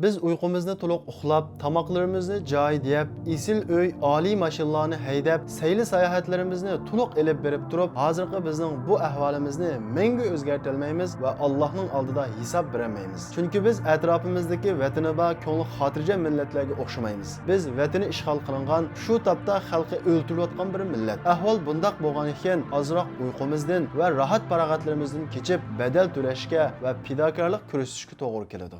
Biz uyqumizni to'liq uxlab, tamoqlarimizni joyi deb, isil uy, oliy mashinalarni haydab, sayli sayohatlarimizni to'liq elib berib turib, hozirgi bizning bu ahvolimizni mengu o'zgartirolmaymiz va Allohning oldida hisob berolmaymiz. Chunki biz atrofimizdagi vataniba, ko'ngli xotirjam millatlarga o'xshamaymiz. Biz vatani ishg'ol qilingan, shu topda xalqi o'ltirayotgan bir millat. Ahvol bundoq bo'lgan ekan, ozroq uyqumizdan va rahat farog'atlarimizdan kechib, badal to'lashga va fidokorlik ko'rsatishga to'g'ri keladi.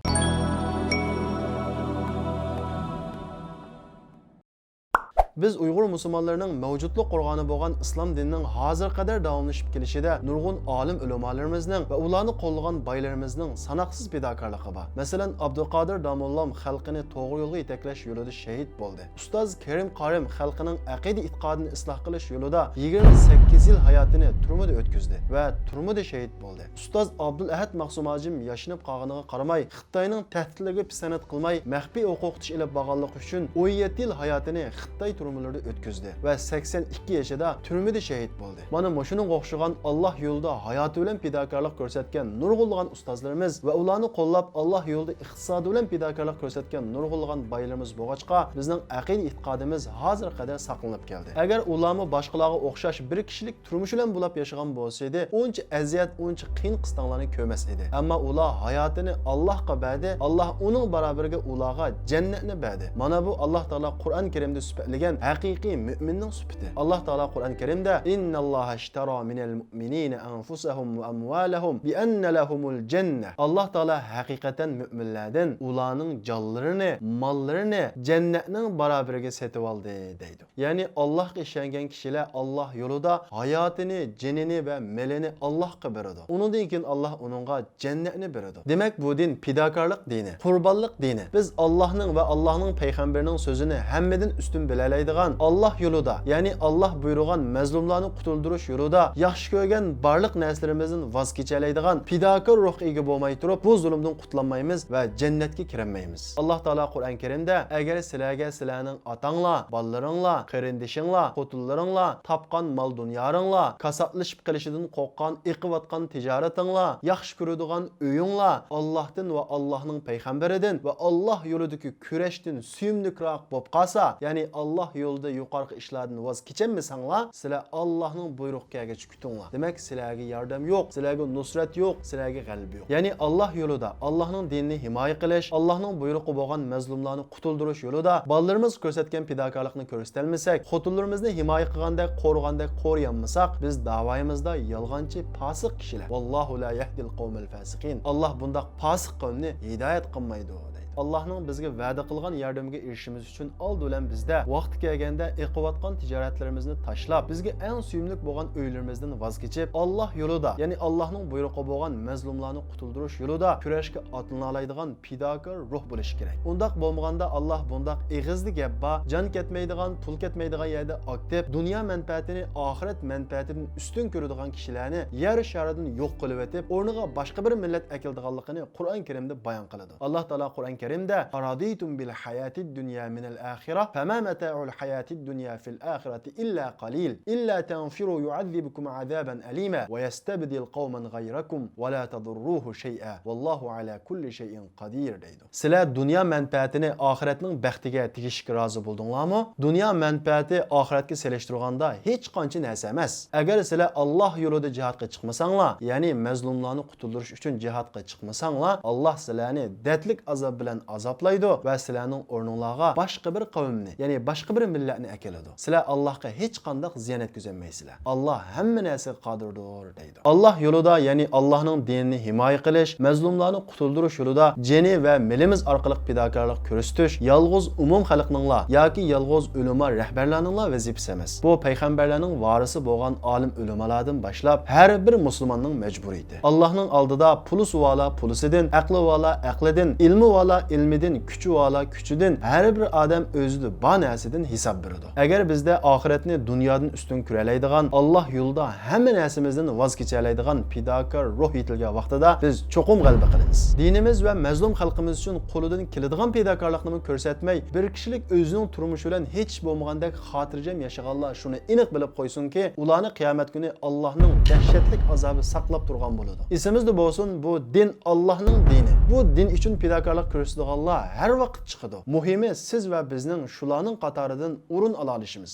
Biz Uyg'ur musulmonlarining mavjudlik qurg'oni bo'lgan islom dinining hozir qadar davomlashib kelishida nurg'un olim ulamolarimizning va ularni qo'llagan boylarimizning sanoqsiz fidokorligi bor. Masalan, Abduqodir Domollam xalqini to'g'ri yo'lga yetaklash yo'lida shahid bo'ldi. Ustoz Karim Qorim xalqining aqida e'tiqodini isloh qilish yo'lida 28 yil hayotini turmada o'tkazdi va turmada shahid bo'ldi. Ustoz Abdul Ahad Maqsumajim yashinib qolganiga qaramay, Xitoyning tahdidlariga pisanat qilmay, maxfiy o'qitish ilib bo'lganligi uchun 17 yil hayotini Xitoy turmalarida o'tkazdi va 82 yoshida turmada shahid bo'ldi. Mana mushuning o'xshagan Alloh yo'lida hayoti bilan fidokorlik ko'rsatgan nurg'ulg'an ustozlarimiz va ularni qo'llab Alloh yo'lida iqtisodi bilan fidokorlik ko'rsatgan nurg'ulg'an boylarimiz bo'lg'achqa bizning aqida e'tiqodimiz hozir qadar saqlanib keldi. Agar ularni boshqalarga o'xshash bir kishilik turmush bilan bo'lib yashagan bo'lsa edi, uncha aziyat, uncha qiyin qistonlarni ko'rmas edi. Ammo ular hayotini Allohga berdi, Alloh uning barobariga ularga jannatni berdi. Mana bu Alloh taolo Qur'on Karimda sifatlagan haqiqiy mu'minning sifati. Alloh taolo Qur'on Karimda innalloha ishtaro minal mu'minina anfusahum va amwalahum bi anna lahumul janna. Alloh taolo haqiqatan mu'minlardan ularning jonlarini, mollarini jannatning barobariga sotib oldi deydi. Ya'ni Allohga ishongan kishilar Alloh yo'lida hayotini, jinini va malini Allohga beradi. Undan keyin Alloh uningga jannatni beradi. Demak, bu din fidokorlik dini, qurbonlik dini. Biz Allohning va Allohning payg'ambarining so'zini hammadan ustun bilalaydigan Allah yo'lida, ya'ni Allah buyurgan mazlumlarni qutuldirish yo'lida yaxshi ko'rgan barliq narsalarimizni voz kechalaydigan fidokor ruhga ega bo'lmay turib, bu zulmdan qutlanmaymiz va jannatga kirmaymiz. Alloh taolo Qur'on Karimda agar sizlarga sizlarning otanglar, bolalaringlar, qarindishinglar, xotinlaringlar, topgan mol dunyoringlar, kasoblashib qilishidan qo'rqqan, iqiyotgan tijoratinglar, yaxshi ko'radigan uyinglar Allohdan va Allohning payg'ambaridan va Alloh yo'lidagi kurashdan suyumlikroq bo'lib qolsa, ya'ni Alloh yo'lida yuqorqi ishlardan voz kechmaysanlar, sizlar Allohning buyruqiga kutinglar. Demak, sizlarga yordam yo'q, sizlarga nusrat yo'q, sizlarga g'alaba yo'q. Ya'ni Alloh yo'lida, Allohning dinini himoya qilish, Allohning buyrug'i bo'lgan mazlumlarni qutuldirish yo'lida bollarimiz ko'rsatgan fidokorlikni ko'rsatolmasak, xotinlarimizni himoya qilgandek, qo'rgandek qo'ryanmasak, biz da'voyimizda yolg'onchi, fosiq kishilar. Vallohu la yahdil qawmal fasiqin. Alloh bundaq fosiq qavmni hidoyat qilmaydi. Allohning bizga va'da qilgan yordamiga erishishimiz uchun old bilan bizda vaqt kelganda iqiyotgan tijoratlarimizni tashlab, bizga eng suyumli bo'lgan uylarimizdan voz kechib, Alloh yo'lida, ya'ni Allohning buyrug'i bo'lgan mazlumlarni qutuldirish yo'lida kurashga otlana oladigan fidokor ruh bo'lish kerak. Undaq bo'lmaganda Alloh bundaq eg'izli gap bor, jon ketmaydigan, pul ketmaydigan yerda aktiv, dunyo manfaatini oxirat manfaatidan ustun ko'radigan kishilarni yer sharidan yo'q qilib etib, o'rniga boshqa bir millat akildiganligini Qur'on Karimda bayon qiladi. Alloh taolo Qur'on Karimda araditum bil hayatid dunya min al akhirah fama mata'ul hayatid dunya fil akhirati illa qalil illa tanfiru yu'adhibukum azaban alima wa yastabdil qauman ghayrakum wa la tadurruhu shay'a wallahu ala kulli shay'in qadir deydi. Sizlar dunyo manfaatini oxiratning baxtiga tegishga rozi bo'ldinglarmi? Dunyo manfaati oxiratga selishtirganda hech qancha narsa emas. Agar sizlar Alloh yo'lida jihadga chiqmasanglar, ya'ni mazlumlarni qutuldirish uchun jihadga chiqmasanglar, Alloh sizlarni dadlik azob bilan azoblaydi va sizlarning o'rningizga boshqa bir qavmni, ya'ni boshqa bir millatni akeladi. Sizlar Allohga hech qanday ziyon yetkazolmaysizlar. Alloh hamma narsaga qodirdir deydi. Alloh yo'lida, ya'ni Allohning dinini himoya qilish, mazlumlarni qutuldirish yo'lida jini va milimiz orqali fidokorlik ko'rsatish yolg'iz umum xalqninglar yoki yolg'iz ulamo rahbarlarninglar vazifasi emas. Bu payg'ambarlarning varisi bo'lgan olim ulamolardan boshlab har bir musulmonning majburiyati. Allohning oldida puli suvola pulisidan, aqli vola aqlidan, ilmi vola ilmidan, kuchi vola kuchidan har bir odam o'zida bor narsadan hisob beradi. Agar bizda oxiratni dunyodan ustun ko'ralaydigan, Alloh yo'lida hamma narsamizdan voz kechalaydigan fidokor ruh yetilgan vaqtida biz cho'qim g'alaba qilamiz. Dinimiz va mazlum xalqimiz uchun qo'lidan keladigan fidokorlikni ko'rsatmay, bir kishilik o'zining turmushi bilan hech bo'lmagandek xotirjam yashaganlar shuni aniq bilib qo'ysinki, ularni qiyomat kuni Allohning dahshatli azobi saqlab turgan bo'ladi. Esimizda bo'lsin, bu din Allohning dini. Bu din uchun fidokorlik ko'rsatadiganlar har vaqt chiqadi. Muhimi siz va bizning shularning qatoridan o'rin ola olishimiz.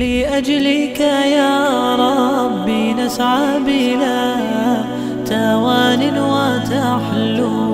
لأجلك يا ربي نسعى بلا توان وتحلو